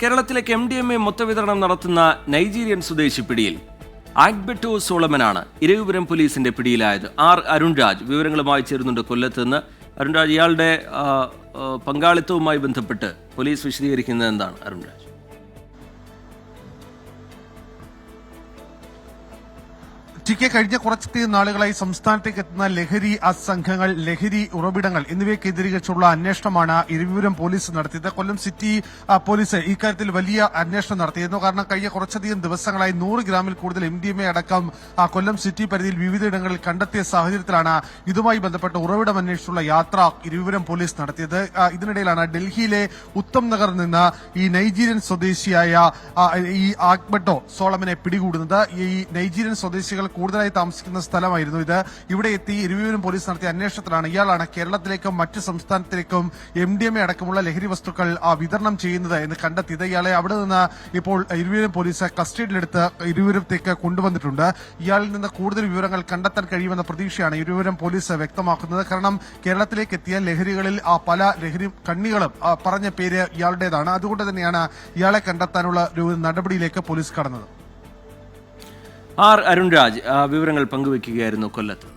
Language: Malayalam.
കേരളത്തിലേക്ക് MDMA മൊത്തവിതരണം നടത്തുന്ന നൈജീരിയൻ സ്വദേശി പിടിയിൽ. ആഗ്ബെട്ടോ സോളമനാണ് ഇരവിപുരം പോലീസിന്റെ പിടിയിലായത്. അരുൺരാജ് വിവരങ്ങളുമായി ചേരുന്നുണ്ട് കൊല്ലത്ത് നിന്ന്. അരുൺരാജ്, ഇയാളുടെ പങ്കാളിത്തവുമായി ബന്ധപ്പെട്ട് പോലീസ് വിശദീകരിക്കുന്നത് എന്താണ്? അരുൺരാജ്, കഴിഞ്ഞ കുറച്ചധികം നാളുകളായി സംസ്ഥാനത്തേക്ക് എത്തുന്ന ലഹരി സംഘങ്ങൾ, ലഹരി ഉറവിടങ്ങൾ എന്നിവയെ കേന്ദ്രീകരിച്ചുള്ള അന്വേഷണമാണ് ഇരവിപുരം പോലീസ് നടത്തിയത്. കൊല്ലം സിറ്റി പോലീസ് ഇക്കാര്യത്തിൽ വലിയ അന്വേഷണം നടത്തിയിരുന്നു. കാരണം കഴിഞ്ഞ കുറച്ചധികം ദിവസങ്ങളായി 100 ഗ്രാമിൽ കൂടുതൽ MDMA അടക്കം കൊല്ലം സിറ്റി പരിധിയിൽ വിവിധയിടങ്ങളിൽ കണ്ടെത്തിയ സാഹചര്യത്തിലാണ് ഇതുമായി ബന്ധപ്പെട്ട് ഉറവിടം അന്വേഷിച്ചുള്ള യാത്ര ഇരവിപുരം പോലീസ് നടത്തിയത്. ഇതിനിടയിലാണ് ഡൽഹിയിലെ ഉത്തം നഗറിൽ നിന്ന് ഈ നൈജീരിയൻ സ്വദേശിയായ ഈ ആഗ്ബെട്ടോ സോളമനെ പിടികൂടുന്നത്. ഈ നൈജീരിയൻ സ്വദേശികൾ കൂടുതലായി താമസിക്കുന്ന സ്ഥലമായിരുന്നു ഇത്. ഇവിടെ എത്തി ഇരവിപുരം പോലീസ് നടത്തിയ അന്വേഷണത്തിലാണ് ഇയാളാണ് കേരളത്തിലേക്കും മറ്റ് സംസ്ഥാനത്തിലേക്കും MDMA അടക്കമുള്ള ലഹരി വസ്തുക്കൾ വിതരണം ചെയ്യുന്നത് എന്ന് കണ്ടെത്തിയത്. ഇയാളെ അവിടെ നിന്ന് ഇപ്പോൾ ഇരവിപുരം പോലീസ് കസ്റ്റഡിയിലെടുത്ത് ഇരവിപുരത്തേക്ക് കൊണ്ടുവന്നിട്ടുണ്ട്. ഇയാളിൽ നിന്ന് കൂടുതൽ വിവരങ്ങൾ കണ്ടെത്താൻ കഴിയുമെന്ന പ്രതീക്ഷയാണ് ഇരവിപുരം പോലീസ് വ്യക്തമാക്കുന്നത്. കാരണം കേരളത്തിലേക്ക് എത്തിയ ലഹരികളിൽ പല ലഹരി കണ്ണികളും പറഞ്ഞ പേര് ഇയാളുടേതാണ്. അതുകൊണ്ട് തന്നെയാണ് ഇയാളെ കണ്ടെത്താനുള്ള ഒരു നടപടിയിലേക്ക് പോലീസ് കടന്നത്. അരുൺരാജ് വിവരങ്ങൾ പങ്കുവയ്ക്കുകയായിരുന്നു കൊല്ലത്ത്.